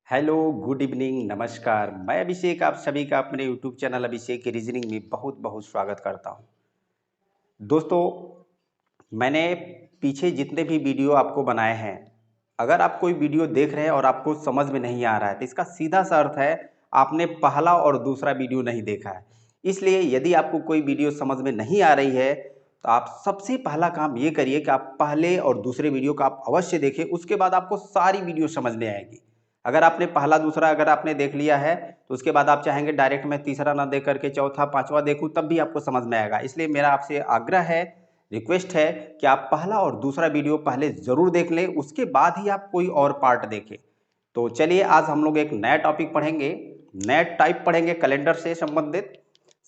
Hello, good evening, नमस्कार। मैं अभिषेक आप सभी का अपने यूट्यूब चैनल अभिषेक की रीजनिंग में बहुत बहुत स्वागत करता हूं। दोस्तों, मैंने पीछे जितने भी वीडियो आपको बनाए हैं, अगर आप कोई वीडियो देख रहे हैं और आपको समझ में नहीं आ रहा है तो इसका सीधा सा अर्थ है आपने पहला और दूसरा वीडियो नहीं देखा है। इसलिए यदि आपको कोई वीडियो समझ में नहीं आ रही है तो आप सबसे पहला काम ये करिए कि आप पहले और दूसरे वीडियो का आप अवश्य देखें, उसके बाद आपको सारी वीडियो समझ में आएगी। अगर आपने पहला दूसरा अगर आपने देख लिया है तो उसके बाद आप चाहेंगे डायरेक्ट मैं तीसरा ना देख करके चौथा पांचवा देखूं तब भी आपको समझ में आएगा। इसलिए मेरा आपसे आग्रह है, रिक्वेस्ट है कि आप पहला और दूसरा वीडियो पहले जरूर देख लें, उसके बाद ही आप कोई और पार्ट देखें। तो चलिए आज हम लोग एक नया टॉपिक पढ़ेंगे, नया टाइप पढ़ेंगे कैलेंडर से संबंधित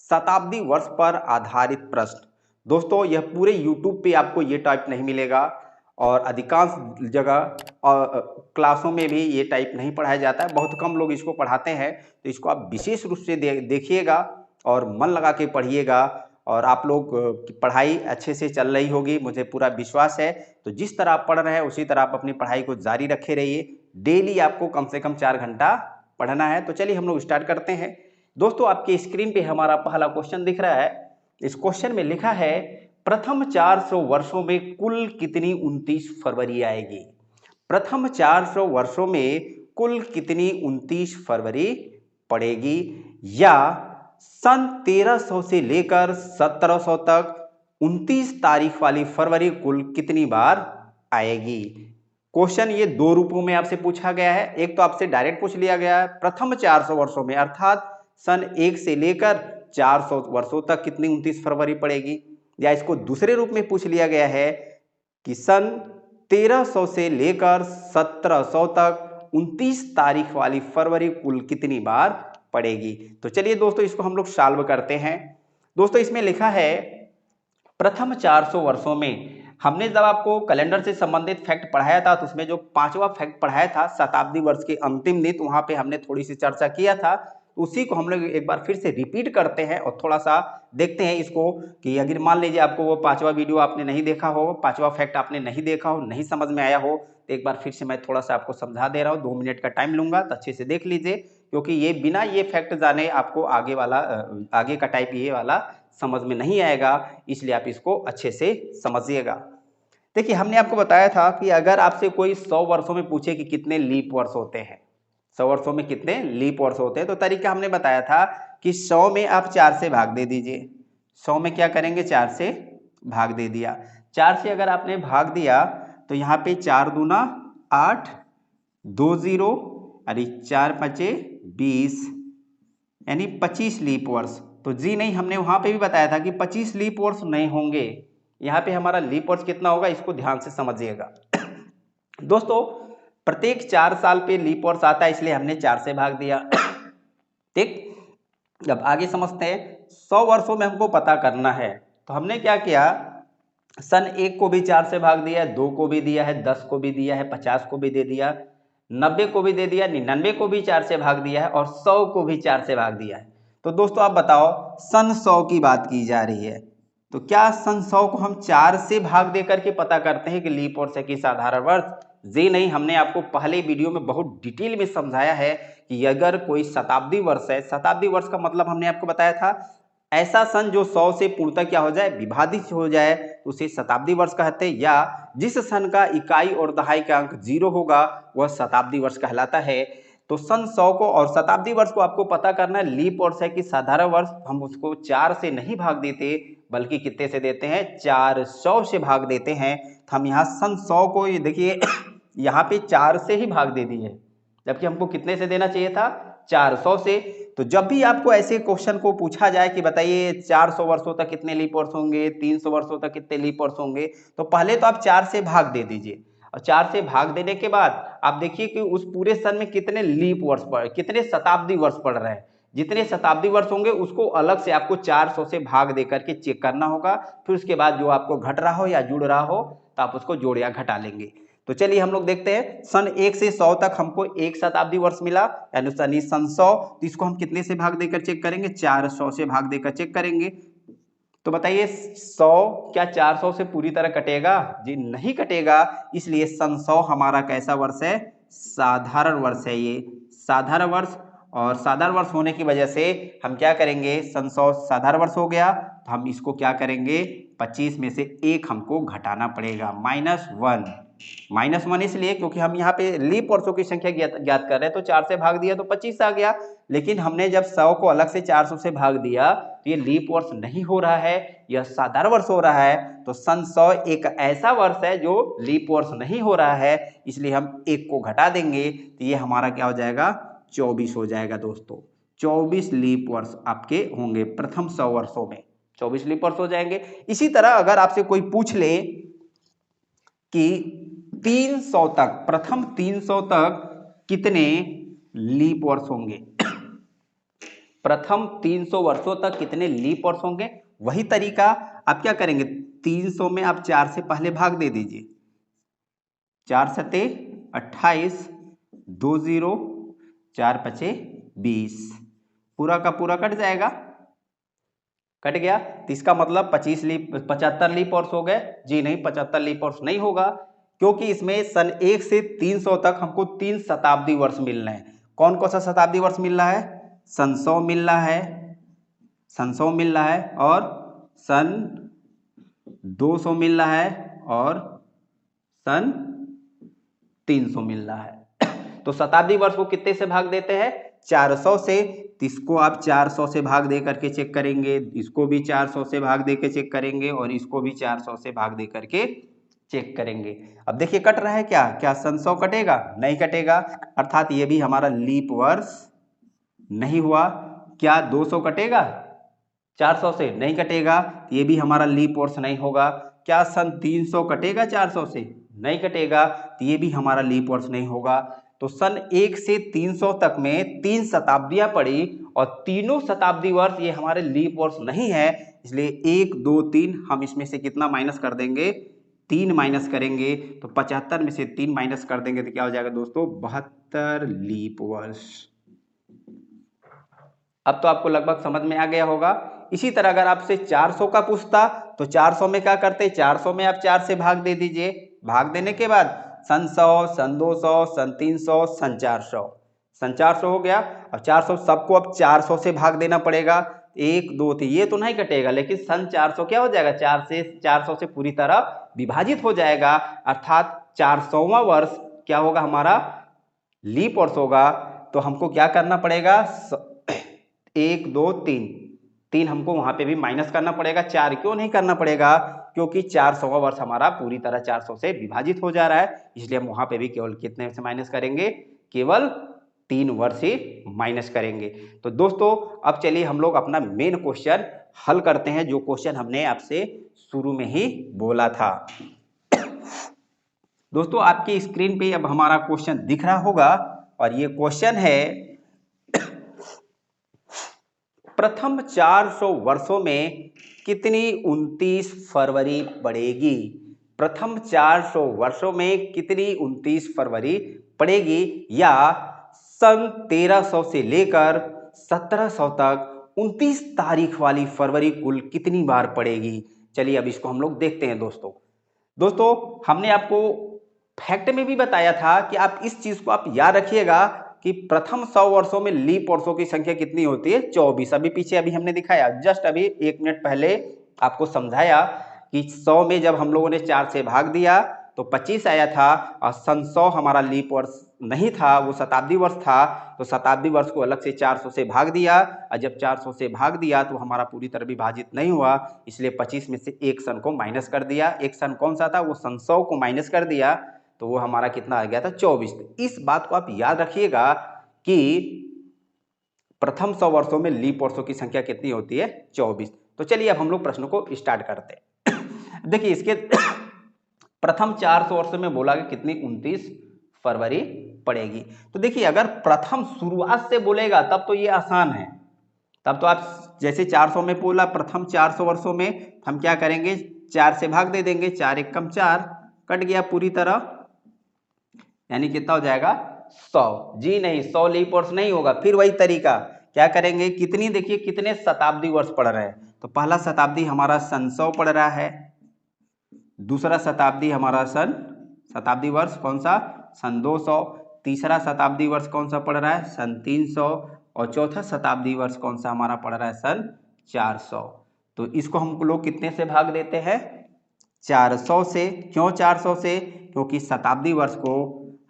शताब्दी वर्ष पर आधारित प्रश्न। दोस्तों, यह पूरे यूट्यूब पे आपको ये टाइप नहीं मिलेगा और अधिकांश जगह क्लासों में भी ये टाइप नहीं पढ़ाया जाता है, बहुत कम लोग इसको पढ़ाते हैं। तो इसको आप विशेष रूप से देखिएगा और मन लगा के पढ़िएगा और आप लोग की पढ़ाई अच्छे से चल रही होगी, मुझे पूरा विश्वास है। तो जिस तरह आप पढ़ रहे हैं उसी तरह आप अपनी पढ़ाई को जारी रखे रहिए। डेली आपको कम से कम 4 घंटा पढ़ना है। तो चलिए हम लोग स्टार्ट करते हैं। दोस्तों, आपके स्क्रीन पे हमारा पहला क्वेश्चन दिख रहा है। इस क्वेश्चन में लिखा है प्रथम 400 वर्षों में कुल कितनी 29 फरवरी आएगी। प्रथम 400 वर्षों में कुल कितनी 29 फरवरी पड़ेगी, या सन 1300 से लेकर 1700 तक 29 तारीख वाली फरवरी कुल कितनी बार आएगी। क्वेश्चन ये दो रूपों में आपसे पूछा गया है। एक तो आपसे डायरेक्ट पूछ लिया गया है प्रथम 400 वर्षों में, अर्थात सन 1 से लेकर 400 वर्षों तक कितनी 29 फरवरी पड़ेगी, या इसको दूसरे रूप में पूछ लिया गया है कि सन 1300 से लेकर 1700 तक 29 तारीख वाली फरवरी कुल कितनी बार पड़ेगी। तो चलिए दोस्तों, इसको हम लोग सॉल्व करते हैं। दोस्तों, इसमें लिखा है प्रथम 400 वर्षों में, हमने जब आपको कैलेंडर से संबंधित फैक्ट पढ़ाया था तो उसमें जो पांचवा फैक्ट पढ़ाया था शताब्दी वर्ष के अंतिम दिन, वहां पे हमने थोड़ी सी चर्चा किया था। उसी को हम लोग एक बार फिर से रिपीट करते हैं और थोड़ा सा देखते हैं इसको कि अगर मान लीजिए आपको वो पांचवा वीडियो आपने नहीं देखा हो, पांचवा फैक्ट आपने नहीं देखा हो, नहीं समझ में आया हो, तो एक बार फिर से मैं थोड़ा सा आपको समझा दे रहा हूँ। 2 मिनट का टाइम लूंगा तो अच्छे से देख लीजिए, क्योंकि ये बिना ये फैक्ट जाने आपको आगे का टाइप ये वाला समझ में नहीं आएगा, इसलिए आप इसको अच्छे से समझिएगा। देखिए, हमने आपको बताया था कि अगर आपसे कोई 100 वर्षों में पूछे कि कितने लीप वर्ष होते हैं, 100 वर्षों में कितने लीप वर्ष होते हैं, तो तरीका हमने बताया था कि 100 में आप 4 से भाग दे दीजिए। 100 में क्या करेंगे, 4 से भाग दे दिया। 4 से अगर आपने भाग दिया तो यहाँ पे 4 दूना 8, 2 जीरो, अरे 4 पचे 20, यानी 25 लीप वर्ष। तो जी नहीं, हमने वहां पे भी बताया था कि 25 लीप वर्ष नहीं होंगे। यहाँ पे हमारा लीप वर्ष कितना होगा, इसको ध्यान से समझिएगा। दोस्तों, प्रत्येक 4 साल पे लीप वर्ष आता है, इसलिए हमने 4 से भाग दिया। ठीक, अब आगे समझते हैं। 100 वर्षों में हमको पता करना है, तो हमने क्या किया, सन 1 को भी 4 से भाग दिया, 2 को भी दिया है, 10 को भी दिया है, 50 को भी दे दिया, 90 को भी दे दिया, 99 को भी 4 से भाग दिया है और 100 को भी 4 से भाग दिया है। तो दोस्तों आप बताओ, सन 100 की बात की जा रही है, तो क्या सन 100 को हम 4 से भाग दे करके पता करते हैं कि लीप वर्ष है कि साधारण वर्ष? जी नहीं, हमने आपको पहले वीडियो में बहुत डिटेल में समझाया है कि अगर कोई शताब्दी वर्ष है, शताब्दी वर्ष का मतलब हमने आपको बताया था ऐसा सन जो 100 से पूर्णतः क्या हो जाए, विभाजित हो जाए, तो उसे शताब्दी वर्ष कहते हैं। या जिस सन का इकाई और दहाई का अंक 0 होगा वह शताब्दी वर्ष कहलाता है। तो सन 100 को और शताब्दी वर्ष को आपको पता करना है लीप वर्ष है कि साधारण वर्ष, हम उसको 4 से नहीं भाग देते बल्कि कितने से देते हैं, 400 से भाग देते हैं। तो हम यहाँ सन 100 को ये देखिए यहाँ पे 4 से ही भाग दे दिए, जबकि हमको कितने से देना चाहिए था, 400 से। तो जब भी आपको ऐसे क्वेश्चन को पूछा जाए कि बताइए 400 वर्षों तक कितने लीप वर्ष होंगे, 300 वर्षों तक कितने लीप वर्ष होंगे, तो पहले तो आप 4 से भाग दे दीजिए और 4 से भाग देने के बाद आप देखिए कि उस पूरे सन में कितने लीप वर्ष पड़, कितने शताब्दी वर्ष पड़ रहे हैं। जितने शताब्दी वर्ष होंगे उसको अलग से आपको 400 से भाग दे करके चेक करना होगा। फिर उसके बाद जो आपको घट रहा हो या जुड़ रहा हो तो आप उसको जोड़ या घटा लेंगे। तो चलिए हम लोग देखते हैं, सन 1 से 100 तक हमको एक शताब्दी वर्ष मिला, यानी सन 100। तो इसको हम कितने से भाग देकर चेक करेंगे, 400 से भाग देकर चेक करेंगे। तो बताइए 100 क्या 400 से पूरी तरह कटेगा? जी नहीं कटेगा, इसलिए सन 100 हमारा कैसा वर्ष है, साधारण वर्ष है। ये साधारण वर्ष, और साधारण वर्ष होने की वजह से हम क्या करेंगे, सन 100 साधारण वर्ष हो गया तो हम इसको क्या करेंगे, 25 में से 1 हमको घटाना पड़ेगा, -1। -1 इसलिए क्योंकि हम यहाँ पे लीप वर्षों की संख्या ज्ञात कर रहे हैं, तो 4 से भाग दिया तो 25 आ गया। लेकिन हमने जब 100 को अलग से 400 से भाग दिया तो ये लीप वर्ष नहीं हो रहा है, यह साधारण वर्ष हो रहा है। तो सन 100 एक ऐसा वर्ष है जो लीप वर्ष नहीं हो रहा है, इसलिए हम 1 को घटा देंगे तो ये हमारा क्या हो जाएगा, 24 हो जाएगा दोस्तों। 24 लीप वर्ष आपके होंगे प्रथम 100 वर्षों में, 24 लीप वर्ष हो जाएंगे। इसी तरह अगर आपसे कोई पूछ ले कि 300 तक, प्रथम 300 तक कितने लीप वर्ष होंगे, प्रथम 300 वर्षों तक कितने लीप वर्ष होंगे, वही तरीका आप क्या करेंगे, 300 में आप 4 से पहले भाग दे दीजिए, 4 सते 28, 2 0, 4 पचे 20, पूरा का पूरा कट जाएगा, कट गया। तो इसका मतलब 75 लीप वर्ष हो गए, जी नहीं, 75 लीप वर्ष नहीं होगा, क्योंकि इसमें सन 1 से 300 तक हमको 3 शताब्दी वर्ष मिल रहे हैं। कौन कौन सा शताब्दी वर्ष मिल रहा है, सन 100 मिल रहा है, सन 100 मिल रहा है, और सन 200 मिल रहा है, और सन 300 मिल रहा है। तो शताब्दी वर्ष को कितने से भाग देते हैं, 400 से। इसको आप 400 से भाग दे करके चेक करेंगे, इसको भी 400 से भाग दे के चेक करेंगे, और इसको भी 400 से भाग दे करके चेक करेंगे। अब देखिए कट रहा है क्या, क्या सन 100 कटेगा, नहीं कटेगा, अर्थात ये भी हमारा लीप वर्ष नहीं हुआ। क्या 200 कटेगा 400 से, नहीं कटेगा, ये भी हमारा लीप वर्ष नहीं होगा। क्या सन 300 कटेगा 400 से, नहीं कटेगा, तो ये भी हमारा लीप वर्ष नहीं होगा। तो सन 1 से 300 तक में 3 शताब्दियां पड़ी, और तीनों शताब्दी वर्ष ये हमारे लीप वर्ष नहीं है, इसलिए 1 2 3 हम इसमें से कितना माइनस कर देंगे, 3 माइनस करेंगे, तो 75 में से 3 माइनस कर देंगे तो क्या हो जाएगा दोस्तों, 72 लीप वर्ष। अब तो आपको लगभग समझ में आ गया होगा। इसी तरह अगर आपसे 400 का पूछता तो 400 में क्या करते, 400 में आप 4 से भाग दे दीजिए, भाग देने के बाद सन 100, सन 200, सन 300, सन 400, सन 400 हो गया। अब 400 सबको अब 400 से भाग देना पड़ेगा, 1 2 3, ये तो नहीं कटेगा, लेकिन सन 400 क्या हो जाएगा, 400 से पूरी तरह विभाजित हो जाएगा, अर्थात 400वां वर्ष क्या होगा, हमारा लीप वर्ष होगा। तो हमको क्या करना पड़ेगा, 1 2 3 हमको वहां पे भी माइनस करना पड़ेगा। 4 क्यों नहीं करना पड़ेगा, क्योंकि 400वां वर्ष हमारा पूरी तरह 400 से विभाजित हो जा रहा है, इसलिए हम वहां पे भी केवल कितने से माइनस करेंगे, केवल 3 वर्ष ही माइनस करेंगे। तो दोस्तों अब चलिए हम लोग अपना मेन क्वेश्चन हल करते हैं, जो क्वेश्चन हमने आपसे शुरू में ही बोला था। दोस्तों आपकी स्क्रीन पे अब हमारा क्वेश्चन दिख रहा होगा, और ये क्वेश्चन है, प्रथम 400 वर्षों में कितनी 29 फरवरी पड़ेगी, प्रथम 400 वर्षों में कितनी 29 फरवरी पड़ेगी, या सन 1300 से लेकर 1700 तक 29 तारीख वाली फरवरी कुल कितनी बार पड़ेगी। चलिए अब इसको हम लोग देखते हैं। दोस्तों हमने आपको फैक्ट में भी बताया था कि आप इस चीज को आप याद रखिएगा कि प्रथम 100 वर्षों में लीप वर्षों की संख्या कितनी होती है, 24। अभी पीछे अभी हमने दिखाया, जस्ट अभी 1 मिनट पहले आपको समझाया कि 100 में जब हम लोगों ने 4 से भाग दिया तो 25 आया था, और सन 100 हमारा लीप वर्ष नहीं था, वो शताब्दी वर्ष था। तो शताब्दी वर्ष को अलग से 400 से भाग दिया, और जब 400 से भाग दिया तो हमारा पूरी तरह विभाजित नहीं हुआ, इसलिए 25 में से 1 सन को माइनस कर दिया। एक सन कौन सा था, वो सन 100 को माइनस कर दिया, तो वो हमारा कितना आ गया था, 24। इस बात को आप याद रखिएगा कि प्रथम 100 वर्षों में लीप वर्षों की संख्या कितनी होती है, 24। तो चलिए अब हम लोग प्रश्न को स्टार्ट करते हैं। देखिए इसके प्रथम 400 वर्षों में बोला कि कितनी 29 फरवरी पड़ेगी। तो देखिए अगर प्रथम शुरुआत से बोलेगा तब तो ये आसान है, तब तो आप जैसे 400 में बोला प्रथम 400 वर्षों में हम क्या करेंगे, 4 से भाग दे देंगे, 4 1 कम 4, कट गया पूरी तरह, यानी कितना हो जाएगा 100। जी नहीं, 100 लीप वर्ष नहीं होगा। फिर वही तरीका क्या करेंगे, कितनी, देखिए कितने शताब्दी वर्ष पढ़ रहे हैं, तो पहला शताब्दी हमारा सन 100 पढ़ रहा है, दूसरा शताब्दी हमारा शताब्दी वर्ष कौन सा, सन 200, तीसरा शताब्दी वर्ष कौन सा पड़ रहा है, सन 300, और चौथा शताब्दी वर्ष कौन सा हमारा पड़ रहा है, सन 400। तो इसको हम लोग कितने से भाग देते हैं, 400 से। क्यों 400 से, क्योंकि शताब्दी वर्ष को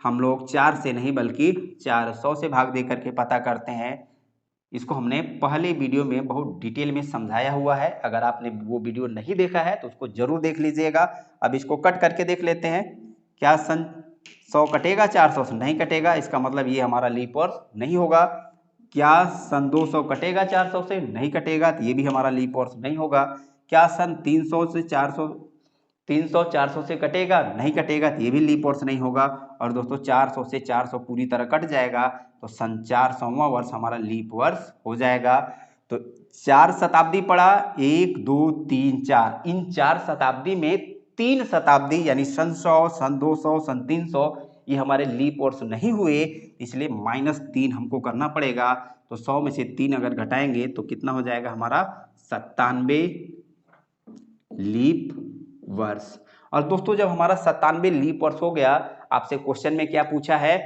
हम लोग 4 से नहीं बल्कि 400 से भाग दे करके पता करते हैं। इसको हमने पहले वीडियो में बहुत डिटेल में समझाया हुआ है, अगर आपने वो वीडियो नहीं देखा है तो उसको जरूर देख लीजिएगा। अब इसको कट करके देख लेते हैं, क्या सन 100 कटेगा 400 से, नहीं कटेगा, इसका मतलब ये हमारा लीप वर्ष नहीं होगा। क्या सन 200 कटेगा 400 से, नहीं कटेगा, तो ये भी हमारा लीप वर्ष नहीं होगा। क्या सन 300 से 400 से कटेगा, नहीं कटेगा, तो ये भी लीप वर्ष नहीं होगा। और दोस्तों 400 से 400 पूरी तरह कट जाएगा तो सन 400वां वर्ष हमारा लीप वर्ष हो जाएगा। तो 4 शताब्दी पड़ा, 1 2 3 4, इन 4 शताब्दी में 3 शताब्दी यानी सन 100, सन 200, सन 300 ये हमारे लीप वर्ष नहीं हुए, इसलिए -3 हमको करना पड़ेगा। तो 100 में से 3 अगर घटाएंगे तो कितना हो जाएगा हमारा, 97 लीप वर्ष। और दोस्तों जब हमारा 97 लीप वर्ष हो गया, आपसे क्वेश्चन में क्या पूछा है,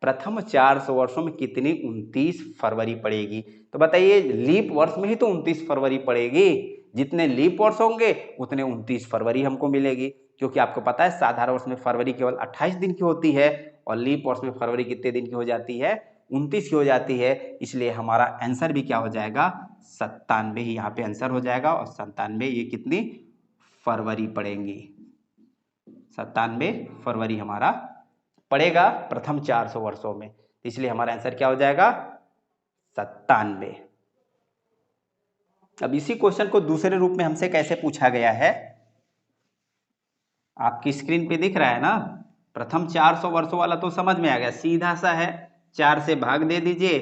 प्रथम 400 वर्षों में कितनी 29 फरवरी पड़ेगी। तो बताइए लीप वर्ष में ही तो 29 फरवरी पड़ेगी, जितने लीप वर्ष होंगे उतने 29 फरवरी हमको मिलेगी। क्योंकि आपको पता है साधारण वर्ष में फरवरी केवल 28 दिन की होती है और लीप वर्ष में फरवरी कितने दिन की हो जाती है, 29 की हो जाती है। इसलिए हमारा आंसर भी क्या हो जाएगा, 97 ही यहाँ पे आंसर हो जाएगा। और 97 ये कितनी फरवरी पड़ेंगी, 97 फरवरी हमारा पड़ेगा प्रथम 400 वर्षों में। इसलिए हमारा आंसर क्या हो जाएगा, 97। अब इसी क्वेश्चन को दूसरे रूप में हमसे कैसे पूछा गया है, आपकी स्क्रीन पे दिख रहा है ना। प्रथम 400 वर्षों वाला तो समझ में आ गया, सीधा सा है, 4 से भाग दे दीजिए,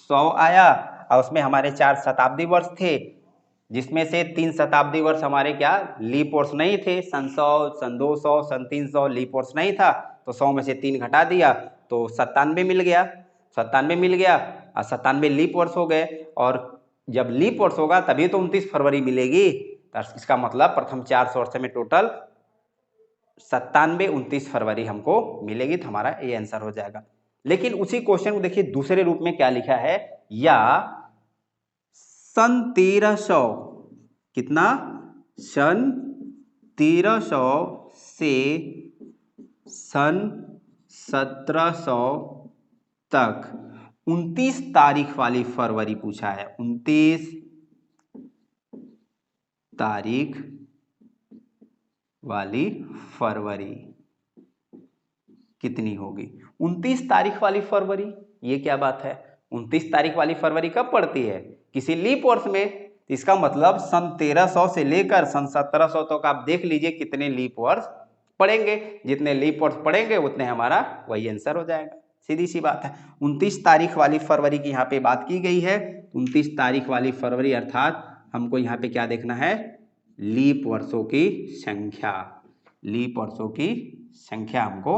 100 आया, और उसमें हमारे 4 शताब्दी वर्ष थे, जिसमें से 3 शताब्दी वर्ष हमारे क्या लीप वर्ष नहीं थे, सन 100, सन 200, सन 300 लीप वर्ष नहीं था। तो 100 में से 3 घटा दिया तो 97 मिल गया, 97 मिल गया, और 97 लीप वर्ष हो गए। और जब लीप वर्ष होगा तभी तो 29 फरवरी मिलेगी। तो इसका मतलब प्रथम 400 वर्ष में टोटल 97 29 फरवरी हमको मिलेगी, तो हमारा ये आंसर हो जाएगा। लेकिन उसी क्वेश्चन को देखिए दूसरे रूप में क्या लिखा है, या सन 1300, कितना, सन 1300 से सन 1700 तक 29 तारीख वाली फरवरी पूछा है। 29 तारीख वाली फरवरी कितनी होगी, 29 तारीख वाली फरवरी, ये क्या बात है, 29 तारीख वाली फरवरी कब पड़ती है, किसी लीप वर्ष में। इसका मतलब सन 1300 से लेकर सन 1700 तक आप देख लीजिए कितने लीप वर्ष पड़ेंगे, जितने लीप वर्ष पड़ेंगे उतने हमारा वही आंसर हो जाएगा, सीधी सी बात है। 29 तारीख वाली फरवरी की यहाँ पे बात की गई है, 29 तारीख वाली फरवरी अर्थात हमको यहाँ पे क्या देखना है, लीप वर्षों की संख्या, लीप वर्षों की संख्या हमको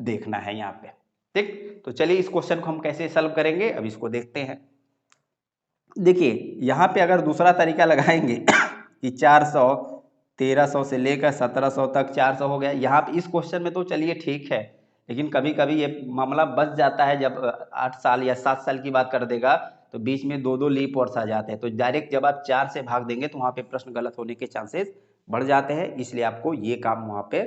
देखना है यहाँ पे, ठीक। तो चलिए इस क्वेश्चन को हम कैसे सॉल्व करेंगे, अब इसको देखते हैं। देखिए यहाँ पे अगर दूसरा तरीका लगाएंगे कि 400 1300 से लेकर 1700 तक 400 हो गया, यहाँ पे इस क्वेश्चन में तो चलिए ठीक है, लेकिन कभी कभी ये मामला बच जाता है, जब 8 साल या 7 साल की बात कर देगा तो बीच में 2-2 लीप वर्ष आ जाते हैं, तो डायरेक्ट जब आप 4 से भाग देंगे तो वहाँ पे प्रश्न गलत होने के चांसेस बढ़ जाते हैं। इसलिए आपको ये काम वहाँ पे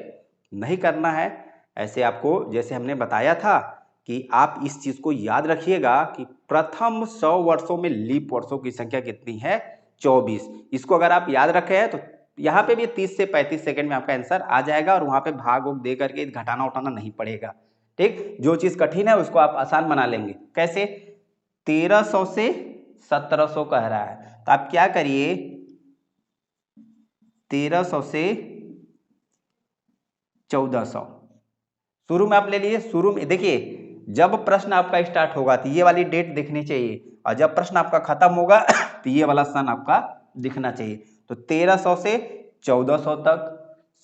नहीं करना है। ऐसे आपको जैसे हमने बताया था कि आप इस चीज़ को याद रखिएगा कि प्रथम 100 वर्षों में लीप वर्षों की संख्या कितनी है, 24। इसको अगर आप याद रखे हैं तो यहाँ पे भी 30 से 35 सेकंड में आपका आंसर आ जाएगा, और वहाँ पे भाग उग दे करके घटाना उठाना नहीं पड़ेगा, ठीक। जो चीज़ कठिन है उसको आप आसान बना लेंगे। कैसे, 1300 से 1700 कह रहा है, तो आप क्या करिए, 1300 से 1400 शुरू में आप ले लीजिए। शुरू में देखिए जब प्रश्न आपका स्टार्ट होगा तो ये वाली डेट दिखनी चाहिए, और जब प्रश्न आपका खत्म होगा तो ये वाला सन आपका दिखना चाहिए। तो 1300 से 1400 तक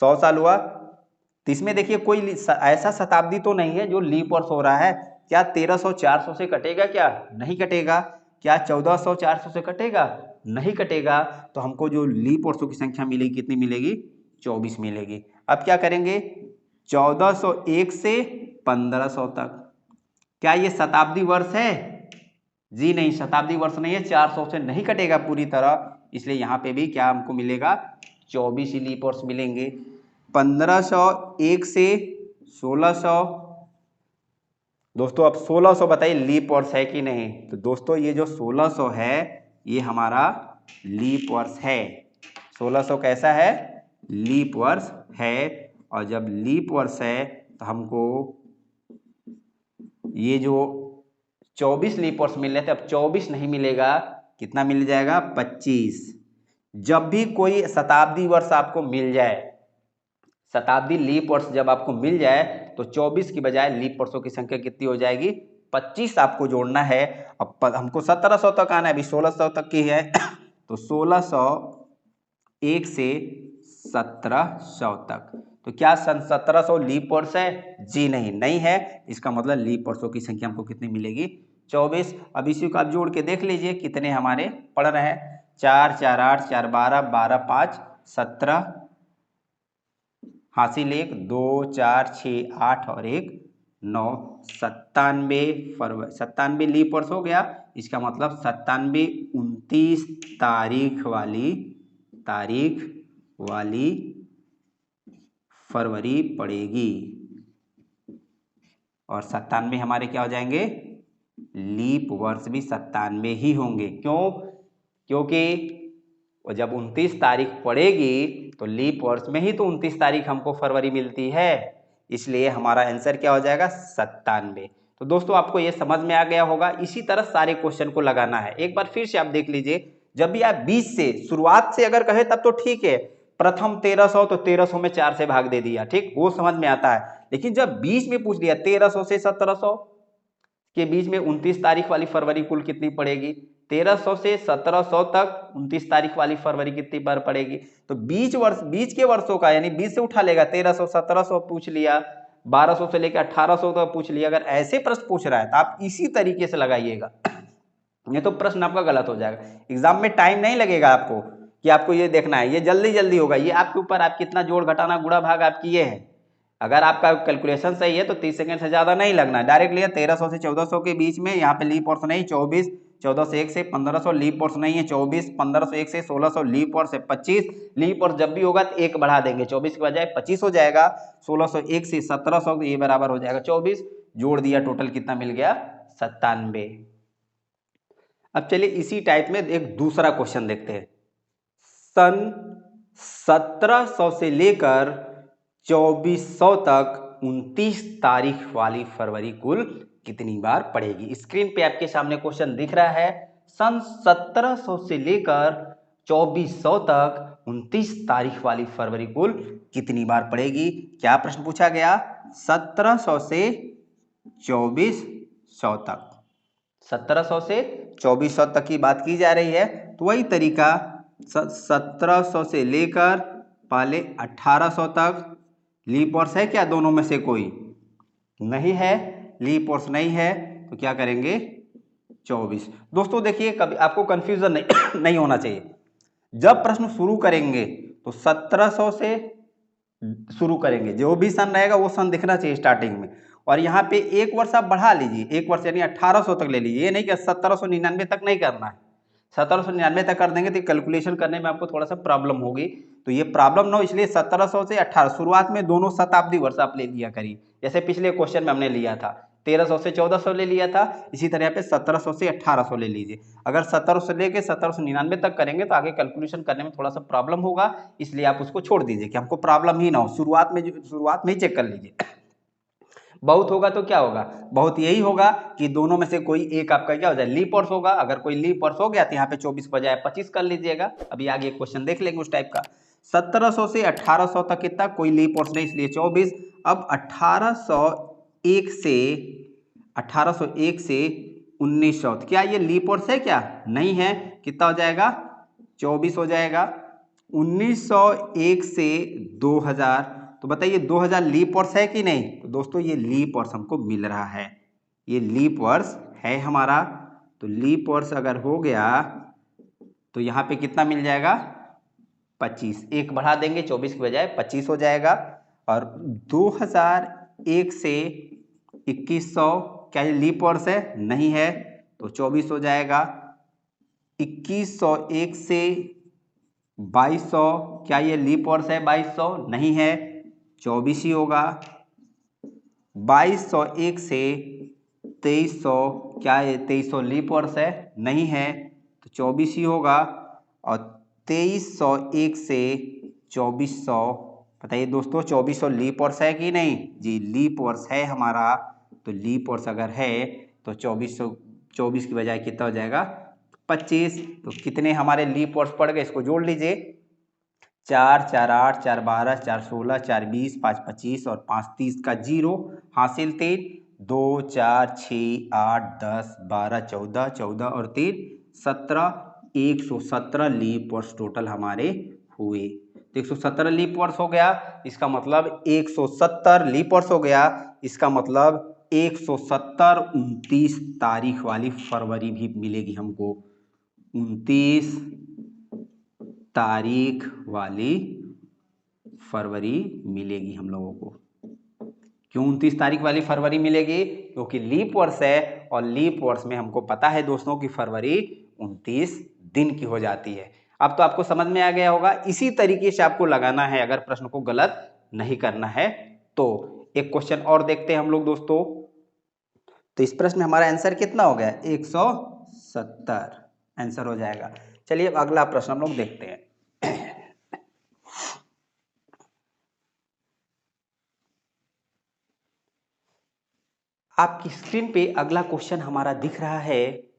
100 साल हुआ। तो इसमें देखिए कोई ऐसा शताब्दी तो नहीं है जो लीप वर्ष हो रहा है। क्या 1300 400 से कटेगा, क्या नहीं कटेगा। क्या 1400 400 से कटेगा, नहीं कटेगा। तो हमको जो लीप वर्षों की संख्या मिलेगी कितनी मिलेगी, 24 मिलेगी। अब क्या करेंगे, 1401 से 1500 तक। क्या ये शताब्दी वर्ष है? जी नहीं, शताब्दी वर्ष नहीं है, 400 से नहीं कटेगा पूरी तरह, इसलिए यहाँ पे भी क्या हमको मिलेगा, 24 ही लीप वर्ष मिलेंगे। 1501 से 1600, दोस्तों अब 1600 बताइए लीप वर्ष है कि नहीं? तो दोस्तों ये जो 1600 है ये हमारा लीप वर्ष है। 1600 कैसा है? लीप वर्ष है। और जब लीप वर्ष है तो हमको ये जो 24 लीप वर्ष मिल रहे थे, अब 24 नहीं मिलेगा, कितना मिल जाएगा? 25। जब भी कोई शताब्दी वर्ष आपको मिल जाए, शताब्दी लीप वर्ष जब आपको मिल जाए तो 24 की बजाय लीप वर्षों की संख्या कितनी हो जाएगी? 25 आपको जोड़ना है। अब हमको 1700 तक आना है, अभी 1600 तक की है तो 1601 से 1700 तक। तो क्या सन 1700 लीप वर्ष है? जी नहीं, नहीं है। इसका मतलब लीप वर्षों की संख्या हमको कितनी मिलेगी? 24। अब इसी को आप जोड़ के देख लीजिए कितने हमारे पड़ रहे हैं। 4 4 8 4 12 12 5 17, हासिल 1 2 4 6 8 और 1 9, 97 लीप वर्ष हो गया। इसका मतलब 97 29 तारीख वाली फरवरी पड़ेगी। और 97 हमारे क्या हो जाएंगे? लीप वर्ष भी 97 ही होंगे। क्यों? क्योंकि जब 29 तारीख पड़ेगी तो लीप वर्ष में ही तो 29 तारीख हमको फरवरी मिलती है, इसलिए हमारा आंसर क्या हो जाएगा? 97। तो दोस्तों आपको ये समझ में आ गया होगा। इसी तरह सारे क्वेश्चन को लगाना है। एक बार फिर से आप देख लीजिए, जब भी आप 20 से शुरुआत से अगर कहे तब तो ठीक है, प्रथम 1300 तो 1300 में 4 से भाग दे दिया, ठीक, वो समझ में आता है। लेकिन जब 20 में पूछ लिया 1300 से 1700 के बीच में 29 तारीख वाली फरवरी कुल कितनी पड़ेगी, 1300 से 1700 तक 29 तारीख वाली फरवरी कितनी बार पड़ेगी, तो बीच के वर्षों का यानी 20 से उठा लेगा, 1300 1700 पूछ लिया, 1200 से लेकर 1800 तक पूछ लिया। अगर ऐसे प्रश्न पूछ रहा है तो आप इसी तरीके से लगाइएगा, नहीं तो प्रश्न आपका गलत हो जाएगा। एग्जाम में टाइम नहीं लगेगा आपको कि आपको ये देखना है, ये जल्दी जल्दी होगा। ये आपके ऊपर, आप कितना जोड़ घटाना गुणा भाग आपकी ये है। अगर आपका कैलकुलेशन सही है तो 30 सेकंड से ज़्यादा नहीं लगना, डायरेक्ट लिया 1300 से 1400 के बीच में, यहाँ पे लीप वर्ष नहीं 24, 1401 से 1500 लीप वर्ष नहीं है 24, 1501 से 1600 लीप वर्ष है 25। लीप वर्ष जब भी होगा तो एक बढ़ा देंगे, 24 के बजाय 25 हो जाएगा। 1601 से 1700 ये बराबर हो जाएगा 24, जोड़ दिया, टोटल कितना मिल गया? 97। अब चलिए इसी टाइप में एक दूसरा क्वेश्चन देखते हैं। सन 1700 से लेकर 2400 तक 29 तारीख वाली फरवरी कुल कितनी बार पड़ेगी? स्क्रीन पे आपके सामने क्वेश्चन दिख रहा है। सन 1700 से लेकर 2400 तक 29 तारीख वाली फरवरी कुल कितनी बार पड़ेगी? क्या प्रश्न पूछा गया? 1700 से 2400 तक, 1700 से 2400 तक की बात की जा रही है। तो वही तरीका 1700 से लेकर पहले 1800 तक लीप वर्ष है क्या? दोनों में से कोई नहीं है, लीप वर्ष नहीं है, तो क्या करेंगे? 24। दोस्तों देखिए, कभी आपको कंफ्यूजन नहीं होना चाहिए। जब प्रश्न शुरू करेंगे तो 1700 से शुरू करेंगे, जो भी सन रहेगा वो सन दिखना चाहिए स्टार्टिंग में। और यहाँ पे एक वर्ष आप बढ़ा लीजिए, एक वर्ष यानी 1800 तक ले लीजिए। ये नहीं कि 1799 तक नहीं करना है, 1799 तक कर देंगे तो कैलकुलेशन करने में आपको थोड़ा सा प्रॉब्लम होगी, तो ये प्रॉब्लम ना हो, इसलिए 1700 से 1800 शुरुआत में दोनों शताब्दी वर्ष आप ले लिया करिए। जैसे पिछले क्वेश्चन में हमने लिया था 1300 से 1400 ले लिया था, इसी तरह पे 1700 से 1800 ले लीजिए। अगर 1700 से लेके 1799 तक करेंगे तो आगे कैलकुलेशन करने में थोड़ा सा प्रॉब्लम होगा, इसलिए आप उसको छोड़ दीजिए कि हमको प्रॉब्लम ही ना हो। शुरुआत में ही चेक कर लीजिए। बहुत होगा तो क्या होगा? बहुत यही होगा कि दोनों में से कोई एक आपका क्या हो जाए? लीप वर्ष होगा। अगर कोई लीप वर्ष हो गया तो यहाँ पे 24 बजाय 25 कर लीजिएगा। अभी आगे एक क्वेश्चन देख लेंगे उस टाइप का। 1700 से 1800 तक कितना? कोई लीप वर्ष नहीं, इसलिए 24। अब 1801 से 1900, क्या ये लीप वर्ष है क्या? नहीं है। कितना हो जाएगा? 24 हो जाएगा। 1901 से 2000, तो बताइए 2000 लीप वर्ष है कि नहीं? तो दोस्तों ये लीप वर्ष हमको मिल रहा है, ये लीप वर्ष है हमारा। तो लीप वर्ष अगर हो गया तो यहाँ पे कितना मिल जाएगा? 25। एक बढ़ा देंगे, 24 के बजाय 25 हो जाएगा। और 2001 से 2100 क्या ये लीप वर्ष है? नहीं है, तो 24 हो जाएगा। 2101 से 2200 क्या ये लीप वर्ष है? 2200 नहीं है, 24 ही होगा। 2201 से 2300 क्या ये 2300 लीप वर्ष है? नहीं है, तो 24 ही होगा। और 2301 से 2400 बताइए दोस्तों, 2400 लीप वर्ष है कि नहीं? जी लीप वर्ष है हमारा। तो लीप वर्ष अगर है तो 2424 की बजाय कितना हो जाएगा? 25। तो कितने हमारे लीप वर्ष पड़ गए, इसको जोड़ लीजिए। 4 4 8 4 12 4 16 4 20 5 25 और 5 30 का 0 हासिल 3 2 4 6 8 10 12 14 14 और 3 17 117 लीप वर्ष टोटल हमारे हुए। तो 117 लीप वर्ष हो गया, इसका मतलब 170 लीप वर्ष हो गया, इसका मतलब 170 29 तारीख वाली फरवरी भी मिलेगी हमको। 29 तारीख वाली फरवरी मिलेगी हम लोगों को। क्यों 29 तारीख वाली फरवरी मिलेगी? क्योंकि लीप वर्ष है, और लीप वर्ष में हमको पता है दोस्तों कि फरवरी 29 दिन की हो जाती है। अब तो आपको समझ में आ गया होगा। इसी तरीके से आपको लगाना है, अगर प्रश्न को गलत नहीं करना है तो। एक क्वेश्चन और देखते हैं हम लोग दोस्तों। तो इस प्रश्न में हमारा आंसर कितना हो गया? 170 आंसर हो जाएगा। चलिए अब अगला प्रश्न हम लोग देखते हैं। आपकी स्क्रीन पे अगला क्वेश्चन हमारा दिख रहा है।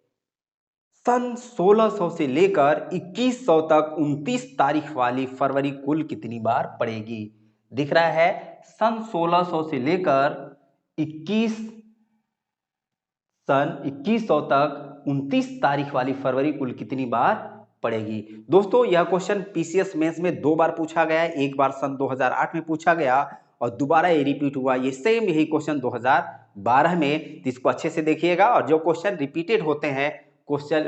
सन 1600 से लेकर 2100 तक 29 तारीख वाली फरवरी कुल कितनी बार पड़ेगी? दिख रहा है सन 1600 से लेकर 2100 तक 29 तारीख वाली फरवरी कुल कितनी बार पड़ेगी? दोस्तों यह क्वेश्चन पीसीएस मेंस में 2 बार पूछा गया है। एक बार सन 2008 में पूछा गया और दोबारा ये रिपीट हुआ। ये सेम यही क्वेश्चन 2012 में। इसको अच्छे से देखिएगा, और जो क्वेश्चन रिपीटेड होते हैं क्वेश्चन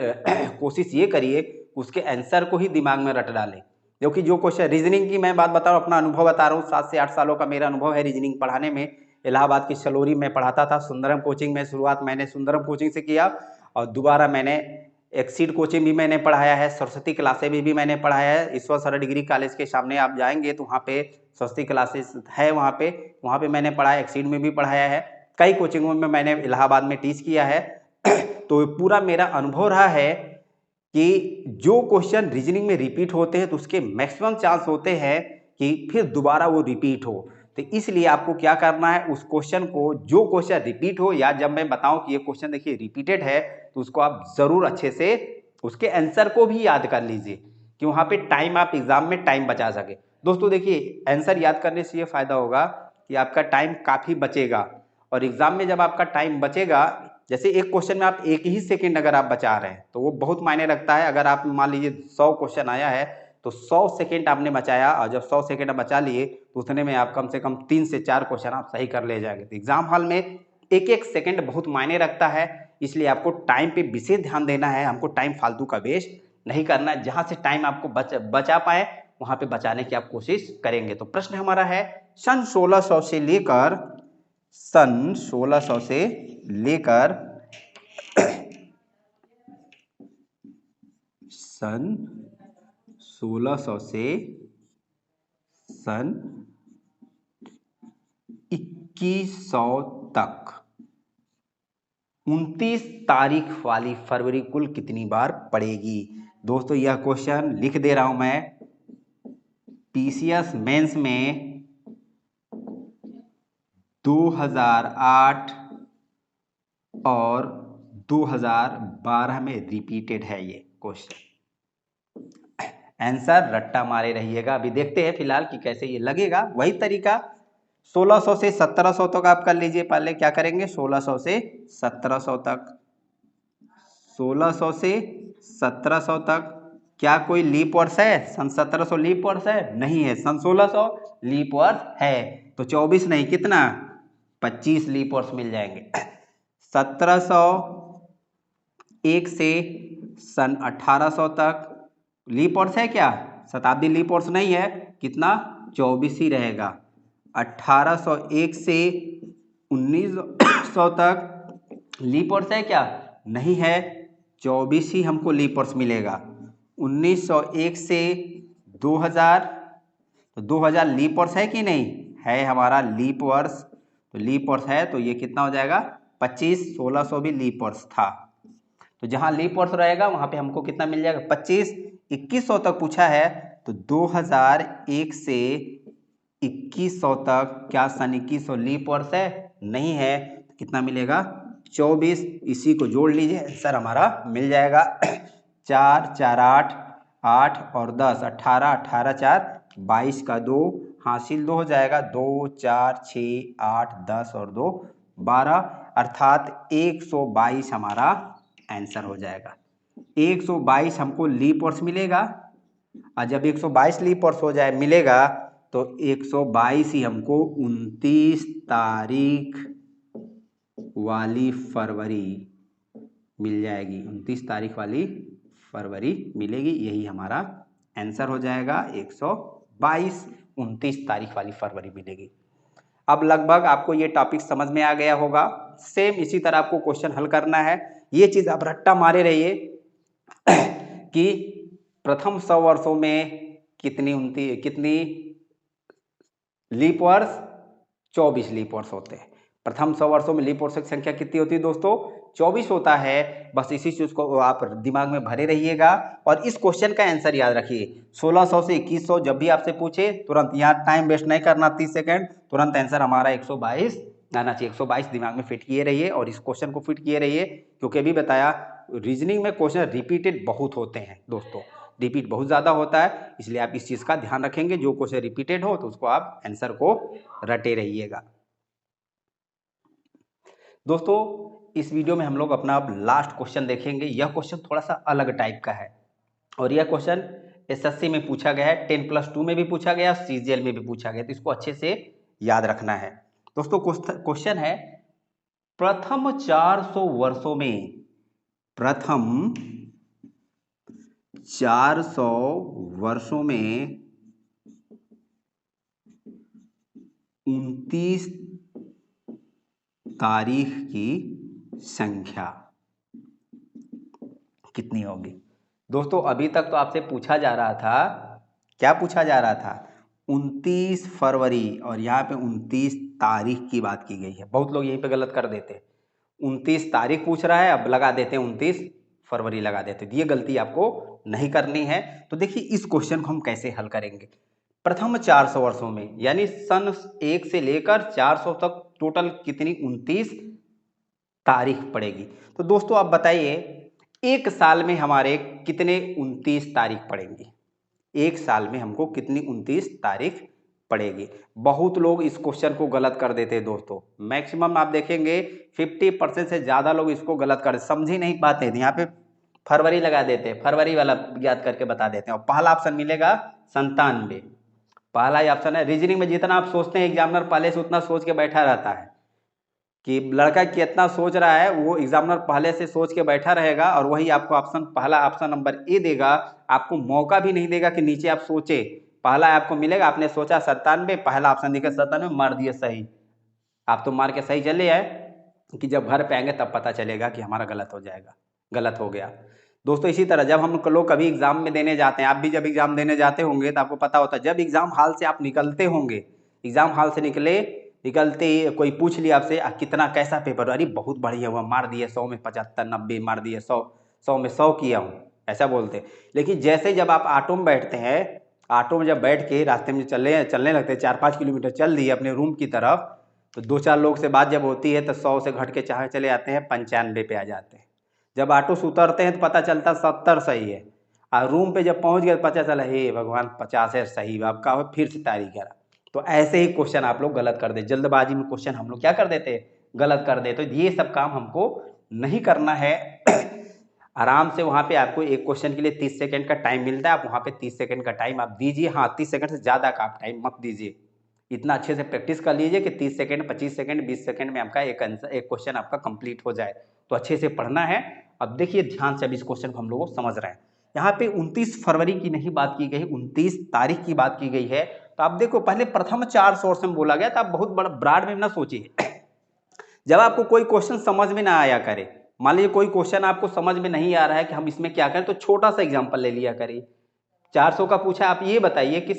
कोशिश ये करिए उसके आंसर को ही दिमाग में रट डालें। क्योंकि जो क्वेश्चन रीजनिंग की मैं बात बता रहा हूँ, अपना अनुभव बता रहा हूँ, 7 से 8 सालों का मेरा अनुभव है रीजनिंग पढ़ाने में। इलाहाबाद की सलोरी में पढ़ाता था, सुंदरम कोचिंग में शुरुआत मैंने सुंदरम कोचिंग से किया, और दोबारा मैंने एक्सीड कोचिंग भी मैंने पढ़ाया है, सरस्वती क्लासेस भी मैंने पढ़ाया है। ईश्वर सर डिग्री कॉलेज के सामने आप जाएंगे तो वहाँ पे सरस्वती क्लासेस है, वहाँ पे मैंने पढ़ाया, एक्सीड में भी पढ़ाया है, कई कोचिंगों में मैंने इलाहाबाद में टीच किया है। तो पूरा मेरा अनुभव रहा है कि जो क्वेश्चन रीजनिंग में रिपीट होते हैं तो उसके मैक्सिमम चांस होते हैं कि फिर दोबारा वो रिपीट हो। तो इसलिए आपको क्या करना है, उस क्वेश्चन को, जो क्वेश्चन रिपीट हो, या जब मैं बताऊं कि ये क्वेश्चन देखिए रिपीटेड है, तो उसको आप जरूर अच्छे से उसके आंसर को भी याद कर लीजिए कि वहां पे टाइम, आप एग्जाम में टाइम बचा सके। दोस्तों देखिए आंसर याद करने से ये फायदा होगा कि आपका टाइम काफी बचेगा, और एग्जाम में जब आपका टाइम बचेगा, जैसे एक क्वेश्चन में आप 1 ही सेकंड अगर आप बचा रहे हैं तो वो बहुत मायने रखता है। अगर आप मान लीजिए 100 क्वेश्चन आया है तो 100 सेकंड आपने बचाया, और जब 100 सेकंड बचा लिए तो उतने में आप कम से कम 3 से 4 क्वेश्चन आप सही कर ले जाएंगे। तो एग्जाम हॉल में एक एक सेकंड बहुत मायने रखता है, इसलिए आपको टाइम पे विशेष ध्यान देना है। हमको टाइम फालतू का वेस्ट नहीं करना है, जहां से टाइम आपको बचा पाए वहां पे बचाने की आप कोशिश करेंगे। तो प्रश्न हमारा है सन 1600 से लेकर सन 1600 से लेकर सन 1600 से सन 2100 तक 29 तारीख वाली फरवरी कुल कितनी बार पड़ेगी? दोस्तों यह क्वेश्चन लिख दे रहा हूं मैं, पीसीएस मेंस में 2008 और 2012 में रिपीटेड है ये क्वेश्चन। आंसर रट्टा मारे रहिएगा। अभी देखते हैं फिलहाल कि कैसे ये लगेगा। वही तरीका 1600 से 1700 तक आप कर लीजिए। पहले क्या करेंगे, 1600 से 1700 तक, 1600 से 1700 तक क्या कोई लीप वर्ष है? सन 1700 लीप वर्ष है? नहीं है। सन 1600 लीप वर्ष है, तो 24 नहीं, कितना, 25 लीप वर्ष मिल जाएंगे। 1701 से सन 1800 तक लीप वर्ष है क्या? शताब्दी लीप वर्ष नहीं है, कितना, 24 ही रहेगा। 1801 से 1900 तक लीप वर्ष है क्या? नहीं है, 24 ही हमको लीप वर्ष मिलेगा। 1901 से 2000, तो 2000 लीप वर्ष है कि नहीं है? हमारा लीप वर्ष, तो लीप वर्ष है तो ये कितना हो जाएगा? 25। 1600 भी लीप वर्ष था, तो जहां लीप वर्ष रहेगा वहां पे हमको कितना मिल जाएगा? 25। 2100 तक पूछा है, तो 2001 से 2100 तक क्या सन 2100 लीप वर्ष है? नहीं है, तो कितना मिलेगा? 24। इसी को जोड़ लीजिए, आंसर हमारा मिल जाएगा 4 4 8 8 और 10 18 18 4 22 का 2 हासिल 2 हो जाएगा। 2 4 6 8 10 और 2 12, अर्थात 122 हमारा आंसर हो जाएगा। 122 हमको लीप वर्ष मिलेगा, और जब 122 लीप वर्ष हो जाए मिलेगा तो 122 ही हमको 29 तारीख वाली फरवरी मिल जाएगी। 29 तारीख वाली फरवरी मिलेगी, यही हमारा आंसर हो जाएगा। 122 29 तारीख वाली फरवरी मिलेगी। अब लगभग आपको ये टॉपिक समझ में आ गया होगा। सेम इसी तरह आपको क्वेश्चन हल करना है। ये चीज आप रट्टा मारे रहिए कि प्रथम 100 वर्षों में कितनी लीप वर्ष? 24 लीप वर्ष होते हैं। प्रथम 100 वर्षों में लीप वर्ष की संख्या कितनी होती है दोस्तों? 24 होता है। बस इसी चीज को आप दिमाग में भरे रहिएगा और इस क्वेश्चन का आंसर याद रखिए। 1600 से 2100 जब भी आपसे पूछे तुरंत, यहाँ टाइम वेस्ट नहीं करना 30 सेकंड, तुरंत आंसर हमारा 122 आना चाहिए। 122 दिमाग में फिट किए रहिए और इस क्वेश्चन को फिट किए रहिए, क्योंकि अभी बताया रीजनिंग में क्वेश्चन रिपीटेड बहुत होते हैं दोस्तों, रिपीट बहुत ज़्यादा होता है, इसलिए आप इस चीज़ का ध्यान रखेंगे। जो क्वेश्चन रिपीटेड हो तो उसको आप आंसर को रटे रहिएगा। दोस्तों इस वीडियो में हम लोग अपना अब लास्ट क्वेश्चन देखेंगे। यह क्वेश्चन थोड़ा सा अलग टाइप का है और यह क्वेश्चन एसएससी में पूछा गया है, 10+2 में भी पूछा गया, सीजीएल में भी पूछा गया, तो इसको अच्छे से याद रखना है। दोस्तों क्वेश्चन है, प्रथम 400 वर्षों में, प्रथम 400 वर्षों में 29 तारीख की संख्या कितनी होगी? दोस्तों अभी तक तो आपसे पूछा जा रहा था, क्या पूछा जा रहा था? 29 फरवरी, और यहाँ पे 29 तारीख की बात की गई है। बहुत लोग यहीं पे गलत कर देते हैं, 29 तारीख पूछ रहा है, अब लगा देते हैं 29 फरवरी लगा देते हैं। ये गलती आपको नहीं करनी है। तो देखिए इस क्वेश्चन को हम कैसे हल करेंगे। प्रथम 400 वर्षों में यानी सन 1 से लेकर 400 तक टोटल कितनी 29 तारीख पड़ेगी। तो दोस्तों आप बताइए एक साल में हमारे कितने 29 तारीख पड़ेंगी? एक साल में हमको कितनी 29 तारीख पड़ेगी? बहुत लोग इस क्वेश्चन को गलत कर देते हैं दोस्तों। मैक्सिमम आप देखेंगे 50% से ज़्यादा लोग इसको गलत कर समझ ही नहीं पाते थे। यहाँ पे फरवरी लगा देते हैं, फरवरी वाला याद करके बता देते हैं और पहला ऑप्शन मिलेगा 97। पहला ही ऑप्शन है। रीजनिंग में जितना आप सोचते हैं एग्जामिनर पहले से उतना सोच के बैठा रहता है कि लड़का कितना सोच रहा है, वो एग्जामिनर पहले से सोच के बैठा रहेगा और वही आपको ऑप्शन, पहला ऑप्शन नंबर ए देगा। आपको मौका भी नहीं देगा कि नीचे आप सोचे, पहला आपको मिलेगा। आपने सोचा 97, पहला ऑप्शन दिखा 97, मार दिए सही। आप तो मार के सही चले आए कि जब घर पे आएंगे तब पता चलेगा कि हमारा गलत हो जाएगा, गलत हो गया। दोस्तों इसी तरह जब हम लोग कभी एग्जाम में देने जाते हैं, आप भी जब एग्जाम देने जाते होंगे तो आपको पता होता है, जब एग्जाम हॉल से आप निकलते होंगे, एग्जाम हॉल से निकलते ही कोई पूछ लिया आपसे कितना कैसा पेपर, अरे बहुत बढ़िया हुआ, मार दिए 100 में 75 90, मार दिए 100 में 100 किया हूँ, ऐसा बोलते हैं। लेकिन जैसे जब आप ऑटो में बैठते हैं, ऑटो में जब बैठ के रास्ते में चलने लगते हैं, 4-5 किलोमीटर चल दिए अपने रूम की तरफ, तो 2-4 लोग से बात जब होती है तो 100 से घट के चाहे चले आते हैं 95 पे आ जाते हैं। जब ऑटो से उतरते हैं तो पता चलता 70 सही है, और रूम पे जब पहुंच गए तो पता चला हे भगवान 50 है सही, आपका फिर से तारीख है। तो ऐसे ही क्वेश्चन आप लोग गलत कर दे, जल्दबाजी में क्वेश्चन हम लोग क्या कर देते हैं, गलत कर देते। तो ये सब काम हमको नहीं करना है। आराम से वहाँ पे आपको एक क्वेश्चन के लिए 30 सेकंड का टाइम मिलता है, आप वहाँ पे 30 सेकंड का टाइम आप दीजिए। हाँ 30 सेकंड से ज़्यादा का आप टाइम मत दीजिए, इतना अच्छे से प्रैक्टिस कर लीजिए कि 30 सेकंड 25 सेकंड 20 सेकंड में आपका एक क्वेश्चन आपका कंप्लीट हो जाए। तो अच्छे से पढ़ना है। अब देखिए ध्यान से, अब इस क्वेश्चन को हम लोग समझ रहे हैं। यहाँ पे 29 फरवरी की नहीं बात की गई, 29 तारीख की बात की गई है। तो आप देखो पहले प्रथम 400 वर्षों में बोला गया, तो आप बहुत बड़ा ब्रॉड में ना सोचिए। जब आपको कोई क्वेश्चन समझ में ना आया करे, मान लीजिए कोई क्वेश्चन आपको समझ में नहीं आ रहा है कि हम इसमें क्या करें, तो छोटा सा एग्जांपल ले लिया करिए। 400 का पूछा, आप ये बताइए कि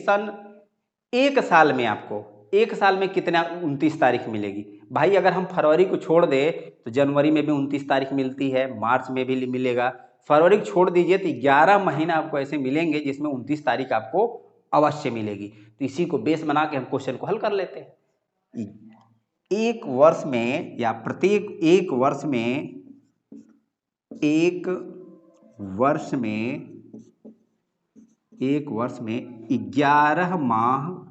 एक साल में आपको एक साल में कितना 29 तारीख मिलेगी। भाई अगर हम फरवरी को छोड़ दे तो जनवरी में भी 29 तारीख मिलती है, मार्च में भी मिलेगा। फरवरी को छोड़ दीजिए तो 11 महीना आपको ऐसे मिलेंगे जिसमें 29 तारीख आपको अवश्य मिलेगी। तो इसी को बेस बना के हम क्वेश्चन को हल कर लेते हैं। एक वर्ष में या प्रत्येक एक वर्ष में 11 माह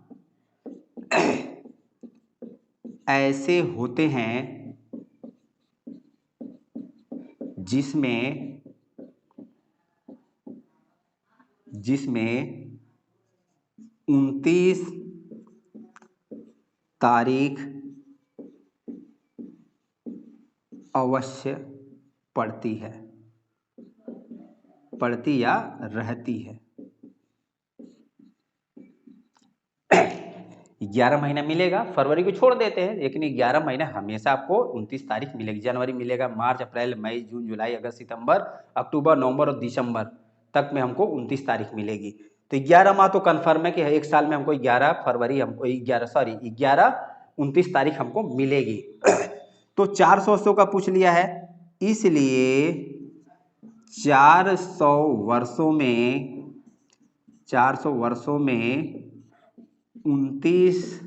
ऐसे होते हैं जिसमें 29 तारीख अवश्य पड़ती या रहती है। 11 महीना मिलेगा, फरवरी को छोड़ देते हैं, लेकिन 11 महीना हमेशा आपको 29 तारीख मिलेगी। जनवरी मिलेगा, मार्च, अप्रैल, मई, जून, जुलाई, अगस्त, सितंबर, अक्टूबर, नवंबर और दिसंबर तक में हमको 29 तारीख मिलेगी। तो 11 माह तो कन्फर्म है कि एक साल में हमको 29 तारीख हमको मिलेगी। तो 400 का पूछ लिया है, इसलिए 400 वर्षों में 29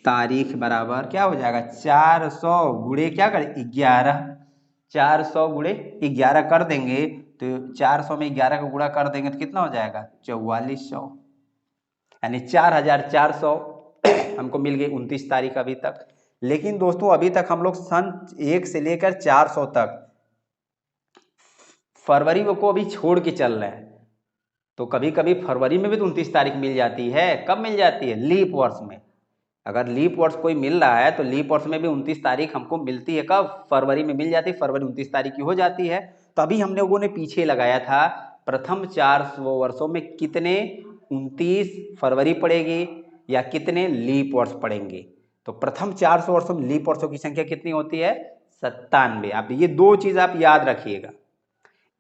तारीख बराबर क्या हो जाएगा, 400 गुणे क्या करें 11, 400 गुणे 11 कर देंगे तो 400 में 11 का गुणा कर देंगे तो कितना हो जाएगा 4400, यानी 4400 हमको मिल गई 29 तारीख अभी तक। लेकिन दोस्तों अभी तक हम लोग सन 1 से लेकर 400 तक फरवरी को अभी छोड़ के चल रहे हैं। तो कभी कभी फरवरी में भी तो 29 तारीख मिल जाती है। कब मिल जाती है, लीप वर्ष में। अगर लीप वर्ष कोई मिल रहा है तो लीप वर्ष में भी 29 तारीख हमको मिलती है। कब, फरवरी में मिल जाती है, फरवरी 29 तारीख की हो जाती है। तो अभी हम लोगों ने पीछे लगाया था प्रथम 400 वर्षों में कितने 29 फरवरी पड़ेगी या कितने लीप वर्ष पड़ेंगे। तो प्रथम 400 वर्षों में लीप वर्षों की संख्या कितनी होती है, 97। आप ये दो चीज आप याद रखिएगा।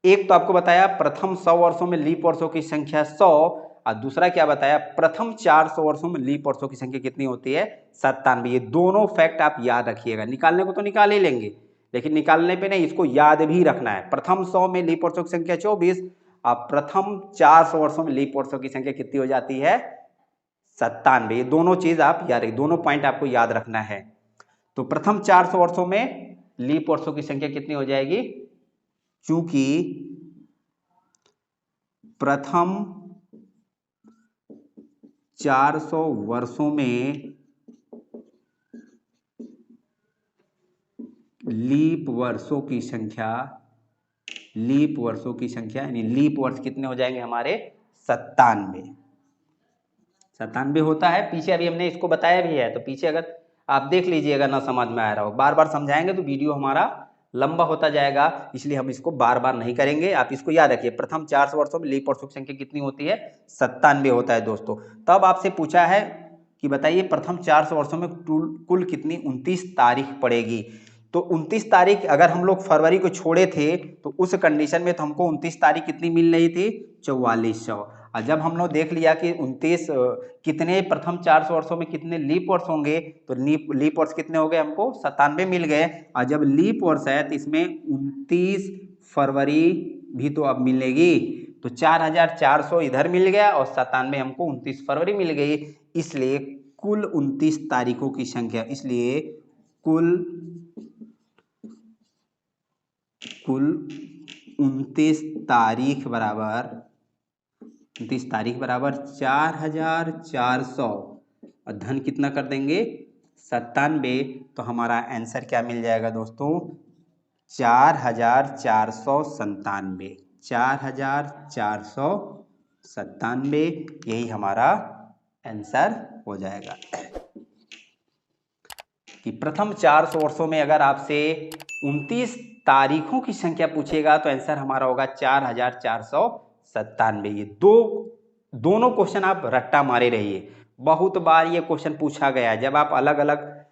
एक तो आपको बताया प्रथम 100 वर्षों में लीप वर्षों की संख्या 100, और दूसरा क्या बताया प्रथम 400 वर्षों में लीप वर्षों की संख्या कितनी होती है 97। ये दोनों फैक्ट आप याद रखिएगा। निकालने को तो निकाल ही लेंगे, लेकिन निकालने पे नहीं, इसको याद भी रखना है। प्रथम 100 में लीप वर्षों की संख्या 24 और प्रथम 400 वर्षों में लीप वर्षों की संख्या कितनी हो जाती है 97। ये दोनों चीज आप याद रखिए, दोनों पॉइंट आपको याद रखना है। तो प्रथम 400 वर्षों में लीप वर्षों की संख्या कितनी हो जाएगी, चूंकि प्रथम 400 वर्षों में लीप वर्षों की संख्या यानी लीप वर्ष कितने हो जाएंगे हमारे 97 होता है। पीछे अभी हमने इसको बताया भी है, तो पीछे अगर आप देख लीजिएगा ना समझ में आ रहा हो, बार बार समझाएंगे तो वीडियो हमारा लंबा होता जाएगा, इसलिए हम इसको बार बार नहीं करेंगे। आप इसको याद रखिए, प्रथम 400 वर्षों में लीप वर्षों की संख्या कितनी होती है 97 होता है दोस्तों। तब आपसे पूछा है कि बताइए प्रथम 400 वर्षों में कुल कितनी 29 तारीख पड़ेगी। तो 29 तारीख अगर हम लोग फरवरी को छोड़े थे तो उस कंडीशन में तो हमको 29 तारीख कितनी मिल रही थी 4400। और जब हम लोग देख लिया कि 29 कितने प्रथम 400 वर्षों में कितने लीप वर्ष होंगे, तो लीप वर्ष कितने हो गए हमको 97 मिल गए। और जब लीप वर्ष है तो इसमें 29 फरवरी भी तो अब मिलेगी, तो 4400 इधर मिल गया और 97 हमको 29 फरवरी मिल गई। इसलिए कुल 29 तारीखों की संख्या, इसलिए कुल 29 तारीख बराबर 4400 और धन कितना कर देंगे 97। तो हमारा आंसर क्या मिल जाएगा दोस्तों 4497, 4497 यही हमारा आंसर हो जाएगा। कि प्रथम 400 वर्षों में अगर आपसे 29 तारीखों की संख्या पूछेगा तो आंसर हमारा होगा 4497। ये दो दोनों क्वेश्चन आप रट्टा मारे रहिए। बहुत बार ये क्वेश्चन पूछा गया है, जब आप अलग अलग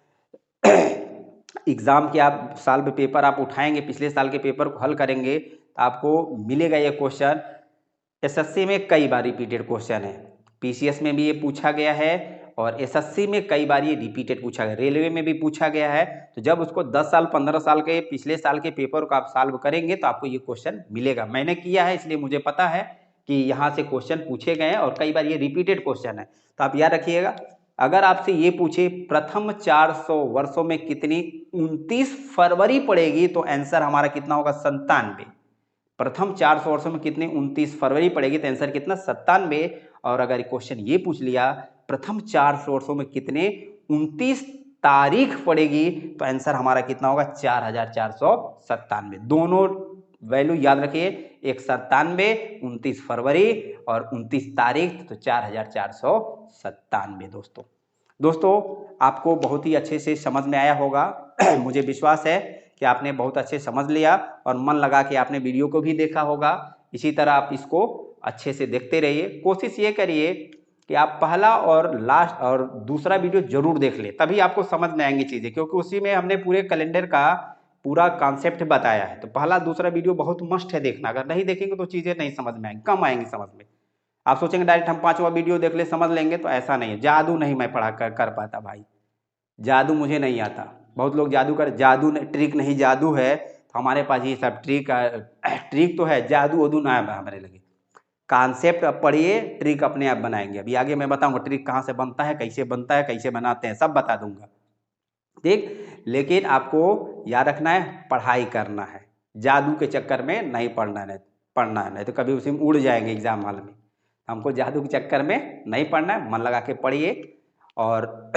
एग्ज़ाम के आप साल में पेपर आप उठाएंगे, पिछले साल के पेपर को हल करेंगे तो आपको मिलेगा ये क्वेश्चन। एसएससी में कई बार रिपीटेड क्वेश्चन है, पीसीएस में भी ये पूछा गया है और एसएससी में कई बार ये रिपीटेड पूछा गया, रेलवे में भी पूछा गया है। तो जब उसको 10 साल 15 साल के पिछले साल के पेपर को आप सॉल्व करेंगे तो आपको ये क्वेश्चन मिलेगा। मैंने किया है इसलिए मुझे पता है कि यहाँ से क्वेश्चन पूछे गए हैं और कई बार ये रिपीटेड क्वेश्चन है। तो आप याद रखिएगा, अगर आपसे ये पूछे प्रथम 400 वर्षों में कितनी 29 फरवरी पड़ेगी तो आंसर हमारा कितना होगा 97। प्रथम 400 वर्षों में कितनी 29 फरवरी पड़ेगी तो आंसर कितना 97। और अगर क्वेश्चन ये पूछ लिया प्रथम 400 वर्षों में कितने 29 तारीख पड़ेगी तो आंसर हमारा कितना होगा 4497। दोनों वैल्यू याद रखिए, एक 97 29 फरवरी और 29 तारीख तो 4497। दोस्तों आपको बहुत ही अच्छे से समझ में आया होगा मुझे विश्वास है कि आपने बहुत अच्छे समझ लिया और मन लगा के आपने वीडियो को भी देखा होगा। इसी तरह आप इसको अच्छे से देखते रहिए। कोशिश ये करिए कि आप पहला और लास्ट और दूसरा वीडियो जरूर देख लें, तभी आपको समझ में आएंगी चीज़ें, क्योंकि उसी में हमने पूरे कैलेंडर का पूरा कॉन्सेप्ट बताया है। तो पहला दूसरा वीडियो बहुत मस्ट है देखना, अगर नहीं देखेंगे तो चीज़ें नहीं समझ में आएंगी, कम आएंगी समझ में। आप सोचेंगे डायरेक्ट हम 5वां वीडियो देख ले समझ लेंगे, तो ऐसा नहीं है। जादू नहीं मैं पढ़ा कर पाता भाई, जादू मुझे नहीं आता। बहुत लोग जादू कर, जादू ट्रिक नहीं जादू है, तो हमारे पास ये सब ट्रिक तो है, जादू वादू ना है हमारे लगे। कॉन्सेप्ट अब पढ़िए, ट्रिक अपने आप बनाएंगे। अभी आगे मैं बताऊंगा ट्रिक कहाँ से बनता है, कैसे बनाते हैं, सब बता दूंगा, ठीक। लेकिन आपको याद रखना है, पढ़ाई करना है, जादू के चक्कर में नहीं पढ़ना है, नहीं तो कभी उसी में उड़ जाएंगे एग्जाम हॉल में। हमको जादू के चक्कर में नहीं पढ़ना है, मन लगा के पढ़िए और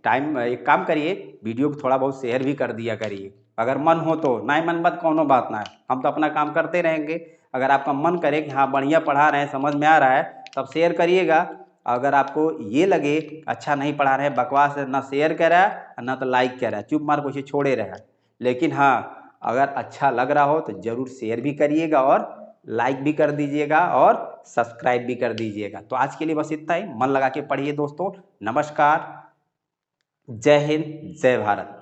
टाइम एक काम करिए, वीडियो को थोड़ा बहुत शेयर भी कर दिया करिए, अगर मन हो तो। नहीं मन बात कोनो बात ना है, हम तो अपना काम करते रहेंगे। अगर आपका मन करे कि हाँ बढ़िया पढ़ा रहे हैं, समझ में आ रहा है, तब शेयर करिएगा। अगर आपको ये लगे अच्छा नहीं पढ़ा रहे हैं, बकवास है, ना शेयर करा है ना तो लाइक करा है, चुप मार कुछ छोड़े रहे। लेकिन हाँ अगर अच्छा लग रहा हो तो ज़रूर शेयर भी करिएगा और लाइक भी कर दीजिएगा और सब्सक्राइब भी कर दीजिएगा। तो आज के लिए बस इतना ही, मन लगा के पढ़िए दोस्तों। नमस्कार, जय हिंद, जय भारत।